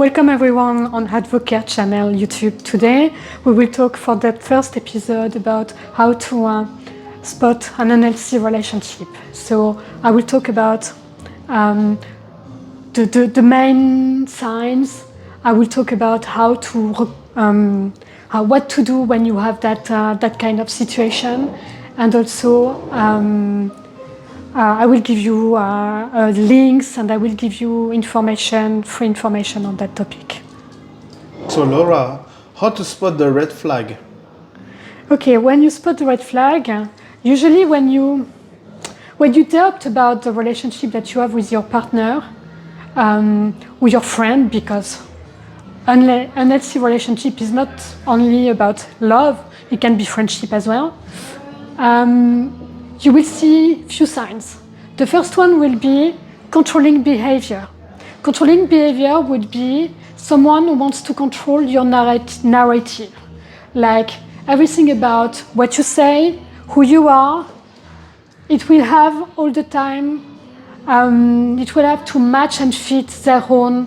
Welcome everyone on Advocare channel YouTube. Today we will talk for that first episode about how to spot an unhealthy relationship. So I will talk about the main signs. I will talk about how to what to do when you have that kind of situation, and also I will give you links, and I will give you free information on that topic. So Laura, how to spot the red flag? Okay, when you spot the red flag, usually when you doubt about the relationship that you have with your partner, with your friend, because unhealthy relationship is not only about love, it can be friendship as well. You will see few signs. The first one will be controlling behavior. Controlling behavior would be someone who wants to control your narrative. Like everything about what you say, who you are, it will have all the time, it will have to match and fit their own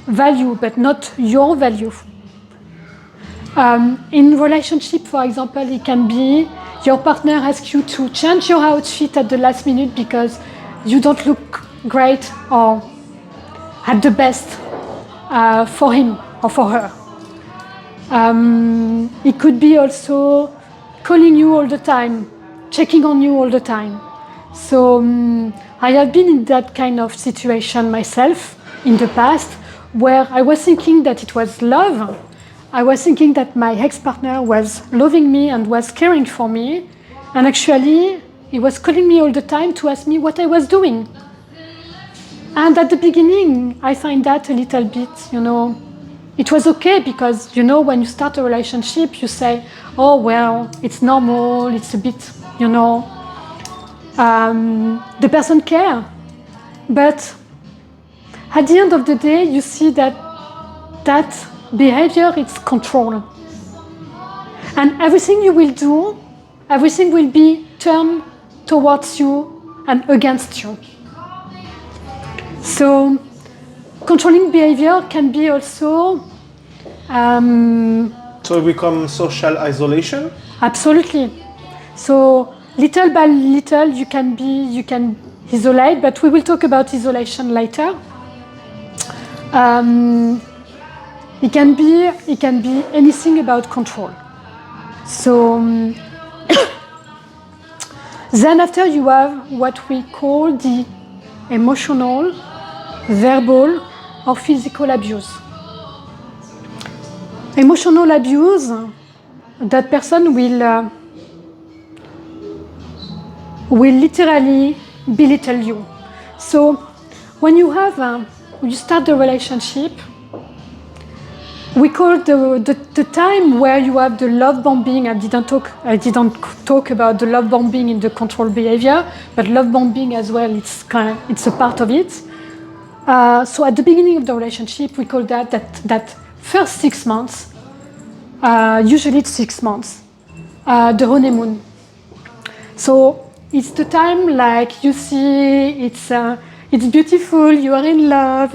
value, but not your value. In relationship, for example, it can be your partner asks you to change your outfit at the last minute because you don't look great or at the best for him or for her. It could be also calling you all the time, checking on you all the time. So I have been in that kind of situation myself in the past, where I was thinking that it was love. I was thinking that my ex-partner was loving me and was caring for me, and actually he was calling me all the time to ask me what I was doing. And at the beginning, I find that a little bit, it was okay because, when you start a relationship, you say, oh, well, it's normal, it's a bit, the person cares. But at the end of the day, you see that behavior is control. And everything you will do, everything will be turned towards you and against you. So controlling behavior can be also So it becomes social isolation? Absolutely. So little by little you can isolate, but we will talk about isolation later. It can be anything about control. So then after you have what we call the emotional, verbal, or physical abuse. Emotional abuse, that person will literally belittle you. So when you start the relationship, we call the time where you have the love bombing. I didn't talk about the love bombing in the control behavior, but love bombing as well. It's a part of it. So at the beginning of the relationship, we call that first 6 months. Usually it's 6 months. The honeymoon. So it's the time like you see it's beautiful, you are in love,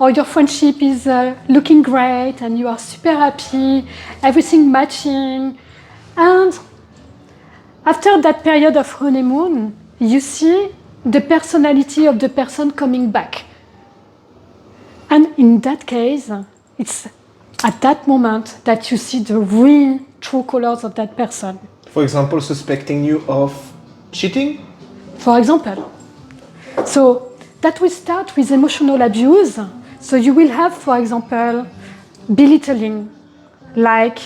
or your friendship is looking great and you are super happy, everything matching. And after that period of honeymoon, you see the personality of the person coming back. And in that case, it's at that moment that you see the real true colors of that person. For example, suspecting you of cheating? For example. So that will start with emotional abuse. So you will have, for example, belittling, like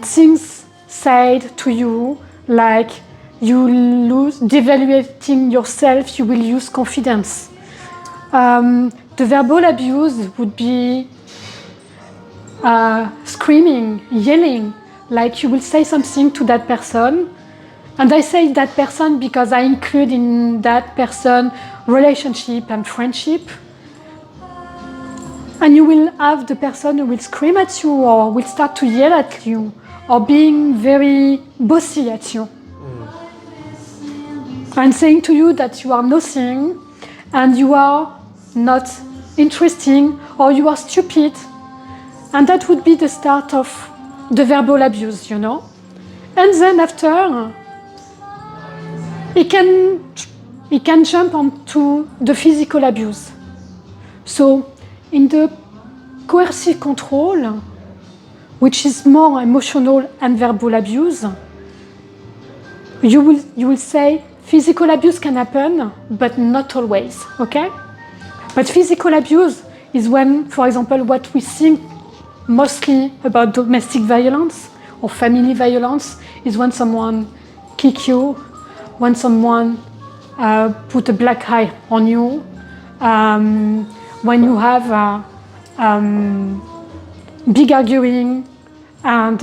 things said to you, like you lose, devaluating yourself, you will lose confidence. The verbal abuse would be screaming, yelling, like you will say something to that person. And I say that person because I include in that person relationship and friendship. And you will have the person who will scream at you or will start to yell at you or being very bossy at you. And saying to you that you are nothing and you are not interesting, or you are stupid. And that would be the start of the verbal abuse, you know. And then after, it can jump onto the physical abuse. So in the coercive control, which is more emotional and verbal abuse, you will say physical abuse can happen, but not always, okay? But physical abuse is when, for example, what we think mostly about domestic violence or family violence is when someone kick you, when someone put a black eye on you, when you have big arguing, and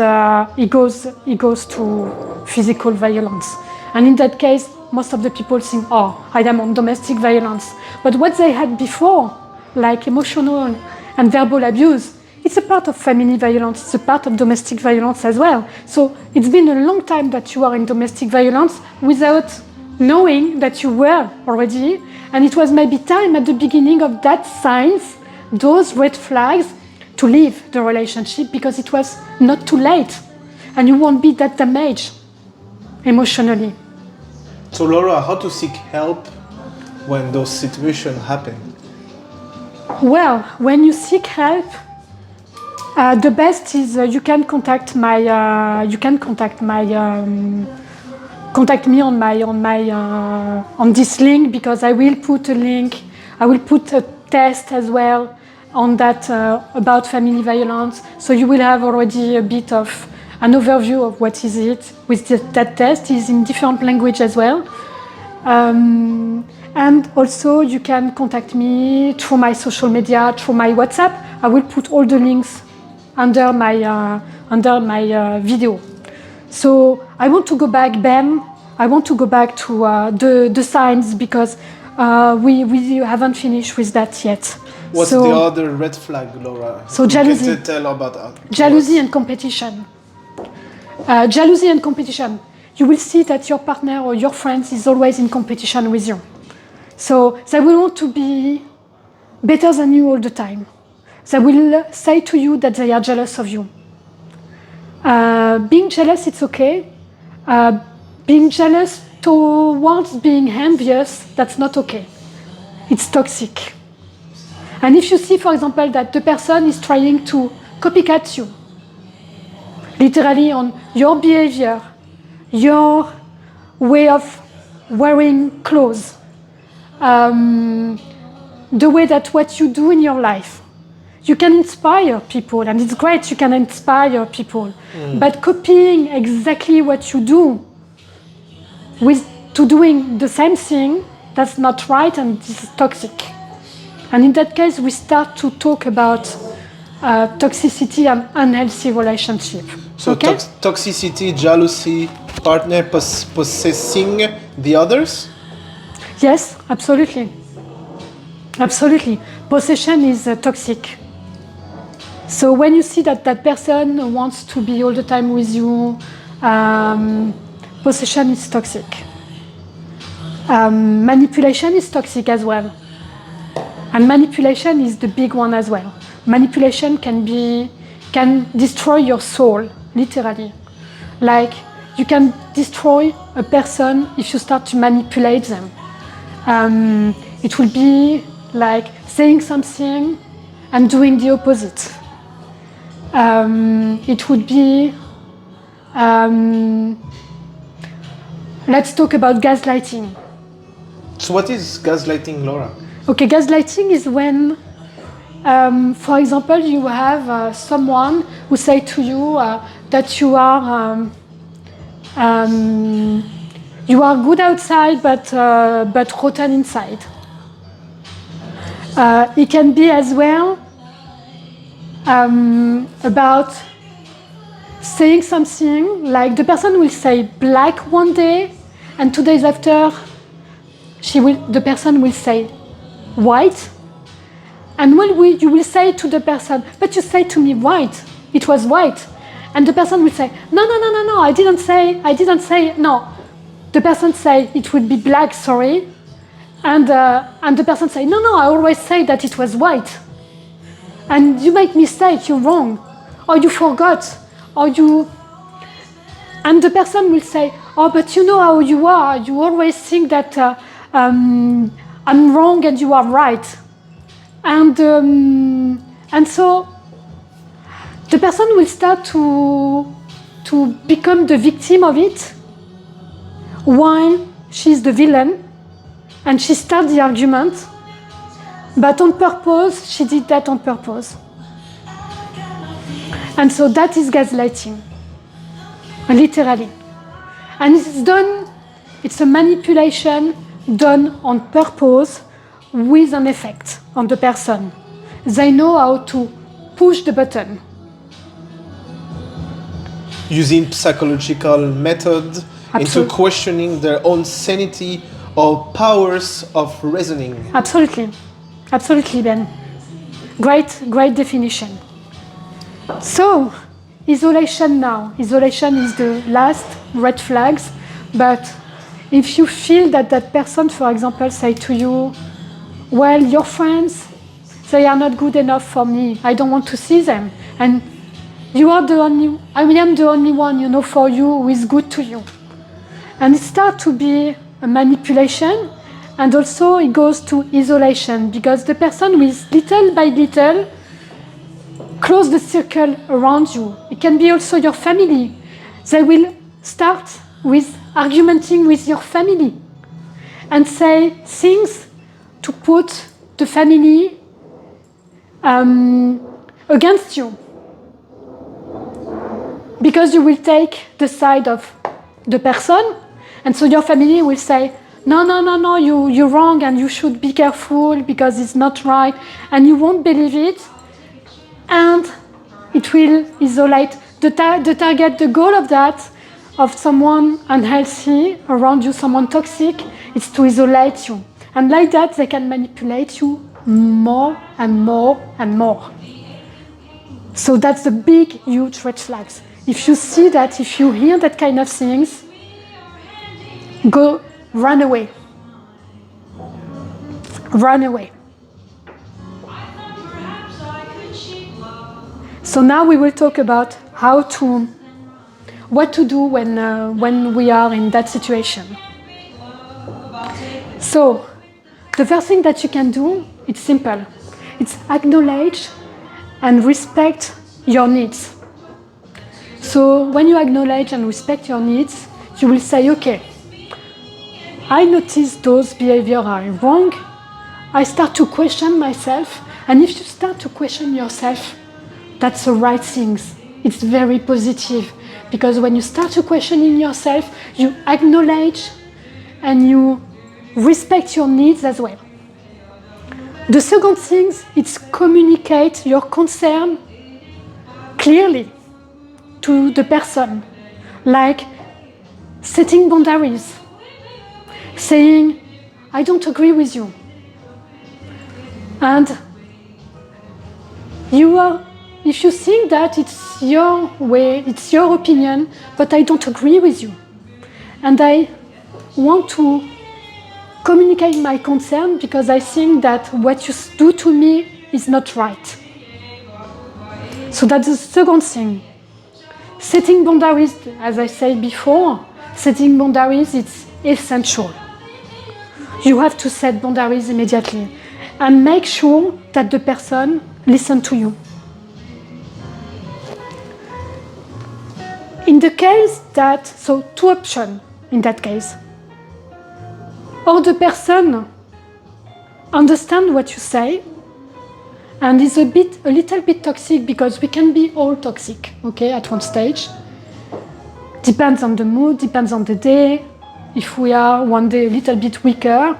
it goes to physical violence. And in that case, most of the people think, oh, I am on domestic violence. But what they had before, like emotional and verbal abuse, it's a part of family violence, it's a part of domestic violence as well. So it's been a long time that you are in domestic violence without knowing that you were already. And it was maybe time at the beginning of that signs, those red flags, to leave the relationship because it was not too late and you won't be that damaged emotionally. So Laura, how to seek help when those situations happen? Well, when you seek help, the best is you can contact me on this link, because I will put a link. I will put a test as well on that about family violence, so you will have already a bit of an overview of what is it. With that test is in different language as well, and also you can contact me through my social media, through my WhatsApp. I will put all the links under my video. So I want to go back, Ben. I want to go back to the signs, because we haven't finished with that yet. What's the other red flag, Laura? So jealousy. Can you tell about that? Jealousy and competition. Jealousy and competition. You will see that your partner or your friends is always in competition with you. So they will want to be better than you all the time. They will say to you that they are jealous of you. Being jealous, it's okay. Being jealous towards being envious, that's not okay. It's toxic. And if you see, for example, that the person is trying to copycat you, literally on your behavior, your way of wearing clothes, the way that what you do in your life, you can inspire people, and it's great you can inspire people. But copying exactly what you do to doing the same thing, that's not right, and this is toxic. And in that case, we start to talk about toxicity and unhealthy relationship. So okay? Toxicity, jealousy, partner possessing the others? Yes, absolutely. Absolutely. Possession is toxic. So when you see that that person wants to be all the time with you, possession is toxic. Manipulation is toxic as well. And manipulation is the big one as well. Manipulation can destroy your soul, literally. Like, you can destroy a person if you start to manipulate them. It will be like saying something and doing the opposite. It would be, let's talk about gaslighting. So what is gaslighting, Laura? Okay, gaslighting is when, for example, you have someone who say to you that you are good outside but rotten inside. It can be as well about saying something like the person will say black one day, and 2 days after the person will say white, and when you will say to the person, but you say to me white, it was white, and the person will say no, I didn't say no. The person say it would be black, sorry, And the person say, no, I always say that it was white. And you make mistake, you're wrong. Or you forgot. And the person will say, oh, but you know how you are. You always think that I'm wrong and you are right. And so the person will start to become the victim of it while she's the villain. And she starts the argument, but on purpose, she did that on purpose. And so that is gaslighting, literally. And it's a manipulation done on purpose with an effect on the person. They know how to push the button. Using psychological method into questioning their own sanity or powers of reasoning. Absolutely, Ben. Great definition. So, isolation now. Isolation is the last red flags, but if you feel that person, for example, say to you, well, your friends, they are not good enough for me, I don't want to see them, and I am the only one, for you who is good to you. And it starts to be a manipulation, and also it goes to isolation, because the person will little by little close the circle around you. It can be also your family. They will start with argumenting with your family and say things to put the family against you, because you will take the side of the person. And so your family will say, no, you're wrong and you should be careful because it's not right. And you won't believe it. And it will isolate the target, the goal of that, of someone unhealthy around you, someone toxic, is to isolate you. And like that, they can manipulate you more and more and more. So that's the big, huge red flags. If you see that, if you hear that kind of things, run away. Run away. So now we will talk about what to do when we are in that situation. So the first thing that you can do, it's simple. It's acknowledge and respect your needs. So when you acknowledge and respect your needs, you will say, okay, I notice those behaviors are wrong. I start to question myself. And if you start to question yourself, that's the right thing. It's very positive. Because when you start to questioning yourself, you acknowledge and you respect your needs as well. The second thing is communicate your concern clearly to the person. Like setting boundaries. Saying, I don't agree with you. And if you think that it's your way, it's your opinion, but I don't agree with you. And I want to communicate my concern because I think that what you do to me is not right. So that's the second thing. Setting boundaries, as I said before, setting boundaries, it's essential. You have to set boundaries immediately and make sure that the person listens to you. In the case so two options in that case. Or the person understands what you say and is a little bit toxic, because we can be all toxic, okay, at one stage. Depends on the mood, depends on the day. If we are one day a little bit weaker,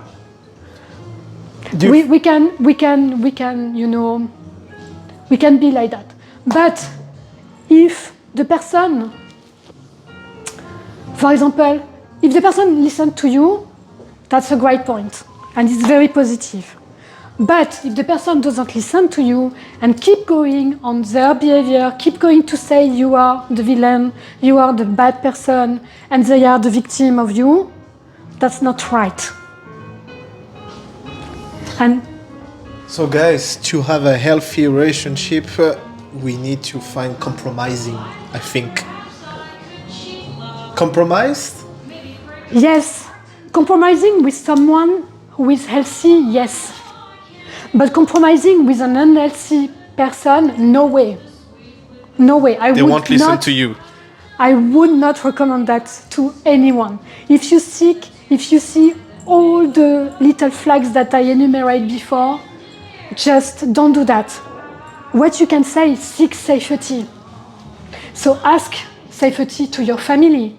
we can be like that. But if the person, for example, if the person listens to you, that's a great point, and it's very positive. But if the person doesn't listen to you and keep going on their behavior, keep going to say you are the villain, you are the bad person, and they are the victim of you, that's not right. And So guys, to have a healthy relationship, we need to find compromising, I think. Compromised? yes, compromising with someone who is healthy, yes. But compromising with an unhealthy person, no way. No way. They won't listen to you. I would not recommend that to anyone. If you see all the little flags that I enumerated before, just don't do that. What you can say is seek safety. So ask safety to your family.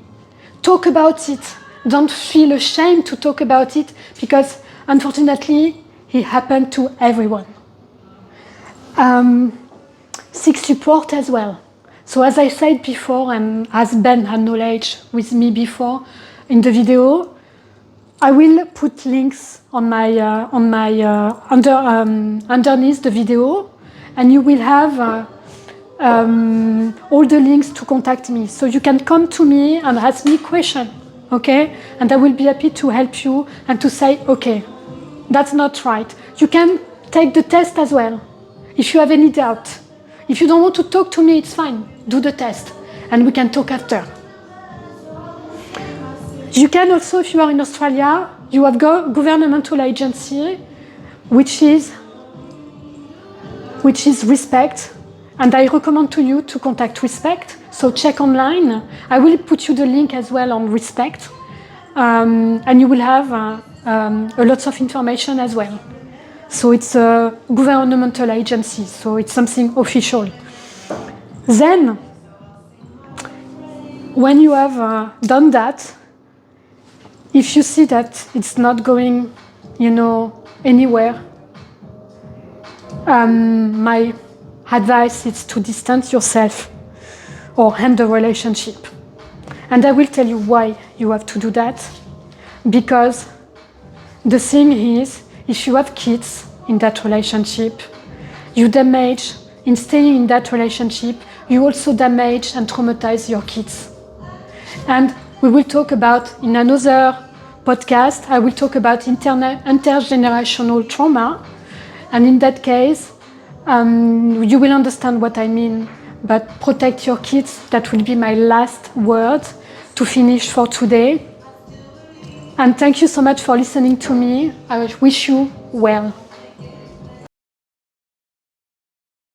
Talk about it. Don't feel ashamed to talk about it because unfortunately, it happened to everyone. Seek support as well. So as I said before, and as Ben had knowledge with me before in the video, I will put links on underneath the video, and you will have all the links to contact me. So you can come to me and ask me questions, okay? And I will be happy to help you and to say, okay, that's not right. You can take the test as well if you have any doubt. If you don't want to talk to me, it's fine. Do the test, and we can talk after. You can also, if you are in Australia, you have governmental agency, which is Respect, and I recommend to you to contact Respect. So check online. I will put you the link as well on Respect, and you will have a lot of information as well. So it's a governmental agency, so it's something official. Then, when you have done that, if you see that it's not going, anywhere, my advice is to distance yourself or end the relationship. And I will tell you why you have to do that. Because the thing is, if you have kids in that relationship, you damage, in staying in that relationship, you also damage and traumatize your kids. And we will talk about, in another podcast, I will talk about intergenerational trauma. And in that case, you will understand what I mean. But protect your kids, that will be my last word to finish for today. And thank you so much for listening to me. I wish you well.